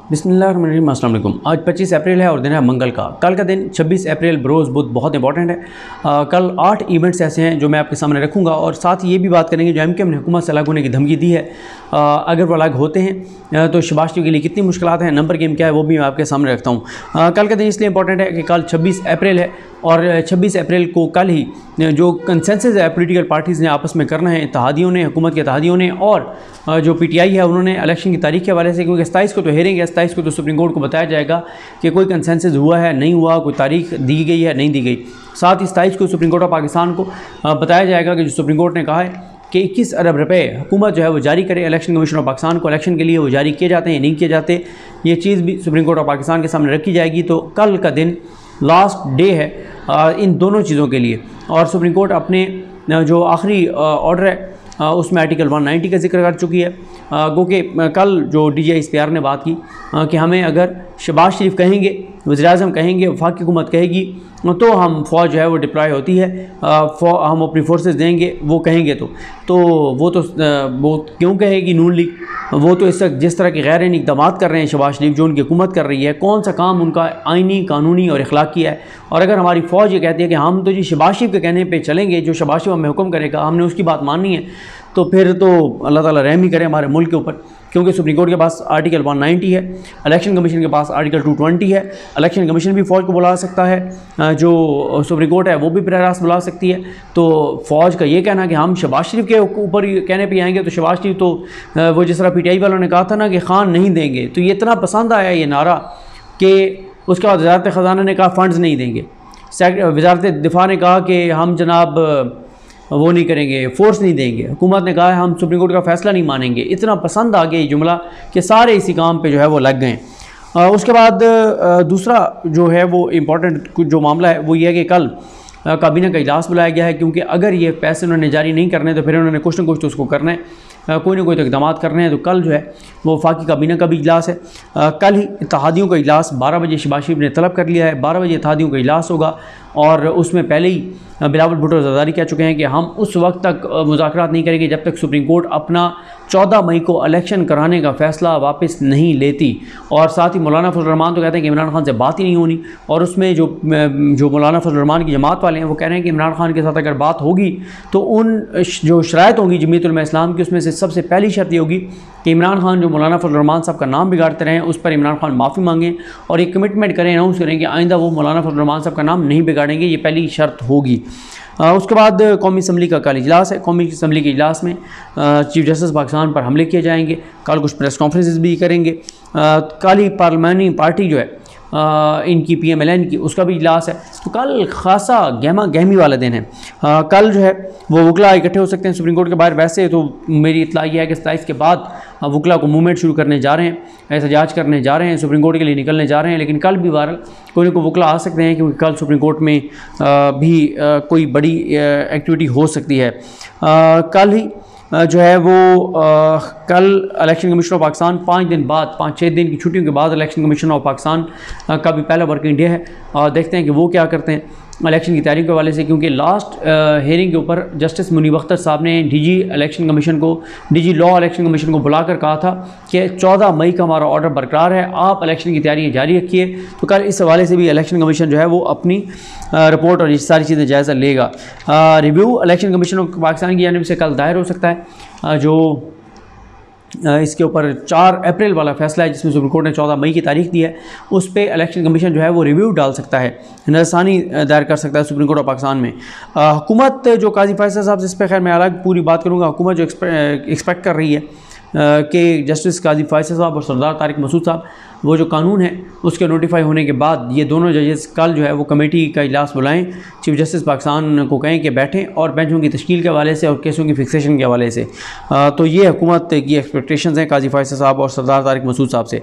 बिस्मिल्लाहिर्रहमानिर्रहीम, अस्सलाम वालेकुम। आज 25 अप्रैल है और दिन है मंगल का। कल का दिन 26 अप्रैल बरोज़ बुध बहुत इंपॉर्टेंट है। कल 8 इवेंट्स ऐसे हैं जो मैं आपके सामने रखूंगा और साथ ये भी बात करेंगे जो एमक्यूएम ने हुकूमत से अलग होने की धमकी दी है, अगर वो अलग होते हैं तो शहबाज शरीफ के लिए कितनी मुश्किलात हैं, नंबर गेम क्या है, वो भी मैं आपके सामने रखता हूँ। कल का दिन इसलिए इंपॉर्टेंट है कि कल 26 अप्रैल है और 26 अप्रैल को कल ही जो कंसेंसस है पॉलिटिकल पार्टीज़ ने आपस में करना है, इत्तेहादियों ने, हुकूमत के इत्तेहादियों ने और जो पीटीआई है उन्होंने इलेक्शन की तारीख के हवाले से, क्योंकि 27 को तो हेयरिंग है, 27 को तो सुप्रीम कोर्ट को बताया जाएगा कि कोई कंसेंसस हुआ है नहीं हुआ, कोई तारीख दी गई है नहीं दी गई। साथ ही 27 को सुप्रीम कोर्ट ऑफ पाकिस्तान को बताया जाएगा कि जो सुप्रीम कोर्ट ने कहा है कि 21 अरब रुपए हुकूमत जो है वो जारी करे इलेक्शन कमीशन ऑफ पाकिस्तान को, इलेक्शन के लिए वो जारी किए जाते हैं या नहीं किए जाते, ये चीज़ भी सुप्रीम कोर्ट ऑफ पाकिस्तान के सामने रखी जाएगी। तो कल का दिन लास्ट डे है इन दोनों चीज़ों के लिए। और सुप्रीम कोर्ट अपने जो आखिरी ऑर्डर है उसमें आर्टिकल 190 का जिक्र कर चुकी है। गो कि कल जो DGI SPR ने बात की कि हमें अगर शहबाज शरीफ कहेंगे, वज़ीर-ए-आज़म कहेंगे, वफाकी हुकूमत कहेगी तो हम फ़ौज जो है वो डिप्लॉय होती है, हम अपनी फोर्सेस देंगे, वो कहेंगे तो वो क्यों कहेगी नून लीग? वो तो इस जिस तरह के गैर इक़दाम कर रहे हैं शहबाज शरीफ, जो उनकी हुकूमत कर रही है, कौन सा काम उनका आइनी, कानूनी और अखलाकी है। और अगर हमारी फ़ौज ये कहती है कि हम तो जी शहबाज शरीफ के कहने पे चलेंगे, जो शहबाज शरीफ हमें हुक्म करेगा हमने उसकी बात माननी है, तो फिर तो अल्लाह ताला रहम ही करे हमारे मुल्क के ऊपर। क्योंकि सुप्रीम कोर्ट के पास आर्टिकल 190 है, इलेक्शन कमीशन के पास आर्टिकल 220 है, इलेक्शन कमीशन भी फ़ौज को बुला सकता है, जो सुप्रीम कोर्ट है वो भी बराह रास्त बुला सकती है। तो फ़ौज का ये कहना कि हम शहबाज शरीफ के ऊपर कहने पे आएंगे, तो शहबाज शरीफ तो वो जिस तरह PTI वालों ने कहा था ना कि खान नहीं देंगे, तो ये इतना पसंद आया ये नारा कि उसके बाद वज़ारत ख़ज़ाना ने कहा फ़ंड्स नहीं देंगे, वज़ारत दिफा ने कहा कि हम जनाब वो नहीं करेंगे, फोर्स नहीं देंगे, हुकूमत ने कहा है हम सुप्रीम कोर्ट का फ़ैसला नहीं मानेंगे। इतना पसंद आ गया ये जुमला कि सारे इसी काम पे जो है वो लग गए। उसके बाद दूसरा जो है वो इम्पॉर्टेंट जो मामला है वो ये है कि कल काबीना का इजलास बुलाया गया है, क्योंकि अगर ये पैसे उन्होंने जारी नहीं करने तो फिर उन्होंने कुछ ना कुछ तो उसको करना है, कोई ना कोई तो इक़दाम करने हैं। तो कल जो है वो वफाकी काबीना का भी इजलास है। कल ही इत्तेहादियों का इजलास 12 बजे शहबाज शरीफ ने तलब कर लिया है, 12 बजे इत्तेहादियों का इजलास होगा और उसमें पहले ही बिलावल भुट्टो ज़रदारी कह चुके हैं कि हम उस वक्त तक मुज़ाकरात नहीं करेंगे जब तक सुप्रीम कोर्ट अपना 14 मई को इलेक्शन कराने का फ़ैसला वापस नहीं लेती। और साथ ही मौलाना फजल रहमान तो कहते हैं कि इमरान खान से बात ही नहीं होनी, और उसमें जो मौलाना फजल रहमान की जमात वाले हैं वो कह रहे हैं कि इमरान खान के साथ अगर बात होगी तो उन जो शराइत होंगी जमीयत उलमा इस्लाम की, उसमें से सबसे पहली शर्त ये होगी कि इमरान खान जो मौलाना फजल रहमान साहब का नाम बिगाड़ते रहे उस पर इमरान खान माफ़ी मांगें और एक कमिटमेंट करें, अनाउंस करें कि आइंदा वो मौलाना फजल रहमान साहब का नाम नहीं बिगाड़ेंगे। ये पहली शर्त होगी। उसके बाद कौमी असम्बली का कल इजलास है। कौमी असम्बली के इजलास में चीफ जस्टिस पाकिस्तान पर हमले किए जाएंगे, कल कुछ प्रेस कॉन्फ्रेंसेस भी करेंगे। कल ही पार्लियामानी पार्टी जो है इनकी PMLN की उसका भी इजलास है। तो कल खासा गहमा गहमी वाला दिन है। कल जो है वो वकला इकट्ठे हो सकते हैं सुप्रीम कोर्ट के बाहर। वैसे तो मेरी इत्तला ये है कि 27 के बाद वकला को मूवमेंट शुरू करने जा रहे हैं, एहतजाज करने जा रहे हैं, सुप्रीम कोर्ट के लिए निकलने जा रहे हैं, लेकिन कल भी बहरहाल कोई ना कोई वकला आ सकते हैं, क्योंकि कल सुप्रीम कोर्ट में भी कोई बड़ी एक्टिविटी हो सकती है। कल ही जो है वो कल इलेक्शन कमीशन ऑफ पाकिस्तान 5 दिन बाद, 5-6 दिन की छुट्टियों के बाद इलेक्शन कमीशन ऑफ पाकिस्तान का भी पहला वर्किंग डे है। और देखते हैं कि वो क्या करते हैं इलेक्शन की तैयारी के हवाले से, क्योंकि लास्ट हेयरिंग के ऊपर जस्टिस मुनीब अख्तर साहब ने DG लॉ इलेक्शन कमीशन को बुलाकर कहा था कि 14 मई का हमारा ऑर्डर बरकरार है, आप इलेक्शन की तैयारी जारी रखिए। तो कल इस हवाले से भी इलेक्शन कमीशन जो है वो अपनी रिपोर्ट और ये सारी चीज़ें जायज़ा लेगा। Review election commission of Pakistan की जानिब से कल दायर हो सकता है, जो इसके ऊपर 4 अप्रैल वाला फैसला है जिसमें सुप्रीम कोर्ट ने 14 मई की तारीख दी है, उस पर इलेक्शन कमीशन जो है वो रिव्यू डाल सकता है, नज़रसानी दायर कर सकता है सुप्रीम कोर्ट ऑफ पाकिस्तान में। हुकूमत जो काजी फैसल साहब, इस पर खैर मैं अलग पूरी बात करूँगा, हुकूमत जो एक्सपेक्ट कर रही है कि जस्टिस काजी फैसल साहब और सरदार तारिक मसूद साहब वो जो कानून है उसके नोटिफाई होने के बाद ये दोनों जजेस कल जो है वो कमेटी का इजलास बुलाएं, चीफ जस्टिस पाकिस्तान को कहें कि बैठें और बेंचों की तश्कील के हवाले से और केसों की फिक्सेशन के हवाले से। तो ये हुकूमत की एक्सपेक्टेशंस हैं काजी फैसल साहब और सरदार तारिक मसूद साहब से।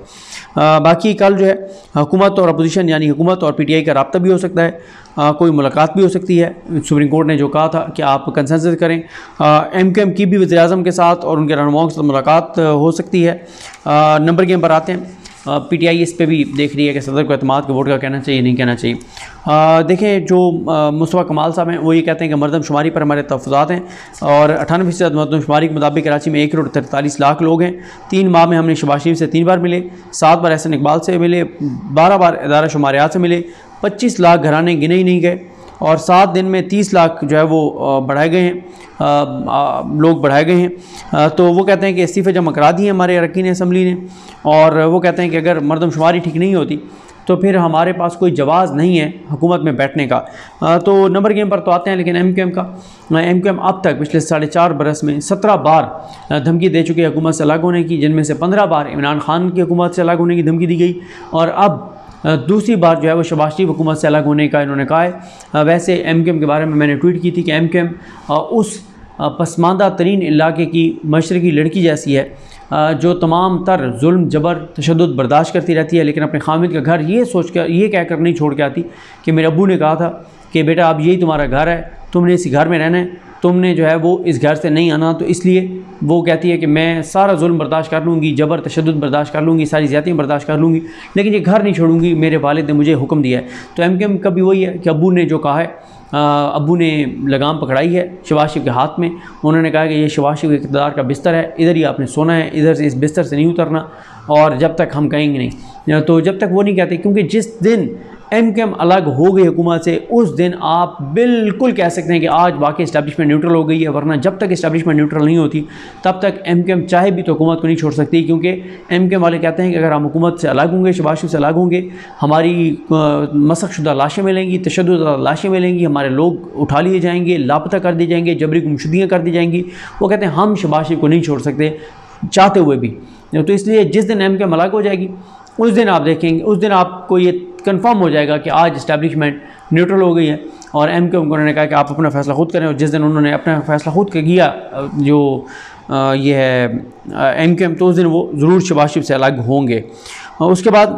बाकी कल जो है हुकूमत और अपोजिशन यानी हुकूमत और PTI का रब्ता भी हो सकता है, कोई मुलाकात भी हो सकती है। सुप्रीम कोर्ट ने जो कहा था कि आप कंसेंसस करें, MQM की भी वज़ीर-ए-आज़म के साथ और उनके रहनुमाओं के साथ मुलाकात हो सकती है। नंबर गेम पर आते हैं। PTI इस पे भी देख रही है कि सदर को एतमाद के वोट का कहना चाहिए, नहीं कहना चाहिए। देखें, जो मुस्तफ़ा कमाल साहब हैं वो ये कहते हैं कि मरदमशुमारी पर हमारे तहफ़्फ़ुज़ात हैं और 98% मरदमशुमारी के मुताबिक कराची में 1,43,00,000 लोग हैं। 3 माह में हमने शहबाज शरीफ से 3 बार मिले, 7 बार एहसन इकबाल से मिले, 12 बार इदारा शुमारियात से मिले, 25 लाख घराने गिने ही नहीं गए और 7 दिन में 30 लाख जो है वो बढ़ाए गए हैं, लोग बढ़ाए गए हैं। तो वो कहते हैं कि इस्तीफ़े जमा करा दिए हमारे अरकान असम्बली ने और वो कहते हैं कि अगर मरदमशुमारी ठीक नहीं होती तो फिर हमारे पास कोई जवाज़ नहीं है हुकूमत में बैठने का। तो नंबर गेम पर तो आते हैं, लेकिन MQM अब तक पिछले 4.5 बरस में 17 बार धमकी दे चुकी है हुकूमत से अलग होने की, जिनमें से 15 बार इमरान खान की हुकूमत से अलग होने की धमकी दी गई और अब दूसरी बार जो है वो शहबाज शरीफ हुकूमत से अलग होने का इन्होंने कहा है। वैसे MQM के बारे में मैंने ट्वीट की थी कि MQM उस पसमानदा तरीन इलाके की मशरकी लड़की जैसी है जो तमाम तर जुल्म जबर तशद्दुद बर्दाश्त करती रहती है, लेकिन अपने खामिद का घर ये सोच कर, ये कह कर नहीं छोड़ के आती कि मेरे अब्बू ने कहा था कि बेटा अब यही तुम्हारा घर है, तुमने इसी घर में रहना है, तुमने जो है वो इस घर से नहीं आना। तो इसलिए वो कहती है कि मैं सारा जुल्म बर्दाश्त कर लूँगी, जबर तशद्दुद बर्दाश्त कर लूँगी, सारी ज़्यादतियाँ बर्दाश्त कर लूँगी, लेकिन ये घर नहीं छोड़ूंगी, मेरे वालिद ने मुझे हुक्म दिया है। तो MQM का भी वही है कि अब्बू ने जो कहा है, अब्बू ने लगाम पकड़ाई है शहबाज शरीफ के हाथ में। उन्होंने कहा कि ये शहबाज शरीफ के इक़्तिदार का बिस्तर है, इधर ही आपने सोना है, इधर से इस बिस्तर से नहीं उतरना और जब तक हम कहेंगे नहीं। तो जब तक वो नहीं कहते, क्योंकि जिस दिन MQM अलग हो गई हुकूमत से उस दिन आप बिल्कुल कह सकते हैं कि आज बाकी इस्टेब्लिशमेंट न्यूट्रल हो गई है, वरना जब तक इस्टेब्लिशमेंट न्यूट्रल नहीं होती तब तक MQM चाहे भी तो हुकूमत को नहीं छोड़ सकती, क्योंकि MQM वाले कहते हैं कि अगर हम हुकूमत से अलग होंगे, शहबाज शरीफ से अलग होंगे, हमारी मसख़शुदा लाशें मिलेंगी, तशद्दुद लाशें मिलेंगी, हमारे लोग उठा लिए जाएंगे, लापता कर दिए जाएंगे, जबरी गुमशुदगियाँ कर दी जाएंगी। वो कहते हैं हम शहबाज शरीफ को नहीं छोड़ सकते चाहते हुए भी। तो इसलिए जिस दिन MQM अलग हो जाएगी उस दिन आप देखेंगे, उस दिन आपको ये कंफर्म हो जाएगा कि आज इस्टेब्लिशमेंट न्यूट्रल हो गई है और MQM को उन्होंने कहा कि आप अपना फ़ैसला खुद करें। और जिस दिन उन्होंने अपना फ़ैसला खुद किया जो ये है MQM, तो उस दिन वो ज़रूर शहबाज शरीफ से अलग होंगे। उसके बाद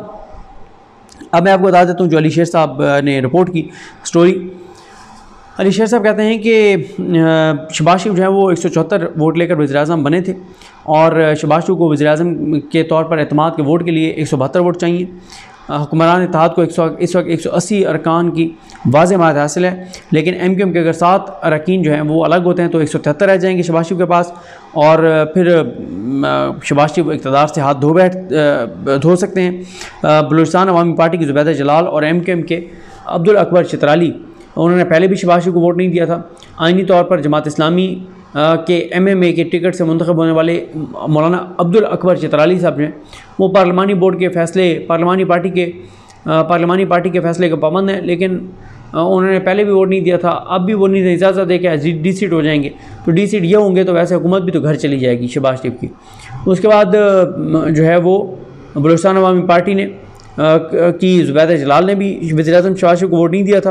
अब मैं आपको बता देता हूँ जो अली शेर साहब ने रिपोर्ट की स्टोरी। अली शेर साहब कहते हैं कि शहबाज शरीफ जो है वो 174 वोट लेकर वज़ीर-ए-आज़म बने थे और शहबाज शरीफ को वज़ीर-ए-आज़म के तौर पर एतमाद के वोट के लिए 172 वोट चाहिए। हुक्मरान इत्तेहाद को इस वक्त 180 अरकान की वाज़ेह मात हासिल है, लेकिन MQM के अगर 7 अरकान जो हैं वो अलग होते हैं तो 173 रह जाएंगे शहबाज शरीफ के पास और फिर शहबाज शरीफ इक़्तिदार से हाथ धो सकते हैं। बलूचिस्तान अवामी पार्टी की ज़ुबैदा जलाल और MQM के अब्दुल अकबर चित्राली, उन्होंने पहले भी शहबाज शरीफ को वोट नहीं दिया था। आइनी तौर पर जमात इस्लामी के MMA के टिकट से मुंतखब होने वाले मौलाना अब्दुल अकबर चित्राली साहब ने वो पार्लिमानी बोर्ड के फ़ैसले, पार्लिमानी पार्टी के फ़ैसले का पाबंद है, लेकिन उन्होंने पहले भी वोट नहीं दिया था, अब भी वो नहीं इजाज़त दे के D सीट हो जाएंगे। तो D सीट ये होंगे तो वैसे हुकूमत भी तो घर चली जाएगी शहबाज शरीफ की। उसके बाद जो है वो बलूचिस्तान अवामी पार्टी ने की ज़ुबैदा जलाल ने भी वज़ीर-ए-आज़म शहबाज शरीफ को वोट नहीं दिया था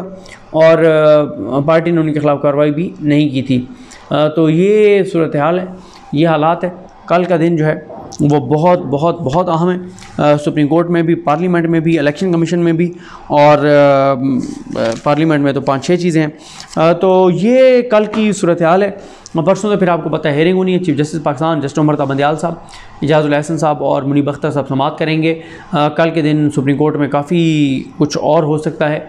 और पार्टी ने उनके ख़िलाफ़ कार्रवाई भी नहीं की थी। तो ये सूरत हाल है, ये हालात है। कल का दिन जो है वो बहुत बहुत बहुत अहम है, सुप्रीम कोर्ट में भी, पार्लियामेंट में भी, इलेक्शन कमीशन में भी और पार्लियामेंट में तो 5-6 चीज़ें हैं। तो ये कल की सूरत हाल है। परसों तो फिर आपको पता है हेयरिंग होनी है, chief justice Pakistan justice Umar Bandial साहब, इजाज़ुल एहसन साहब और मुनीब अख्तर साहब समाअत करेंगे। कल के दिन सुप्रीम कोर्ट में काफ़ी कुछ और हो सकता है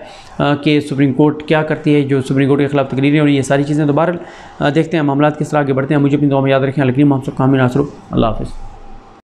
कि सुप्रीम कोर्ट क्या करती है, जो सुप्रीम कोर्ट के खिलाफ तकरीरें और ये सारी चीज़ें। तो बहरहाल देखते हैं मामला किस तरह आगे बढ़ते हैं। मुझे अपनी दुआ में याद रखें। अलकरीम हम सब कामिल नासर। अल्लाह हाफ़िज़।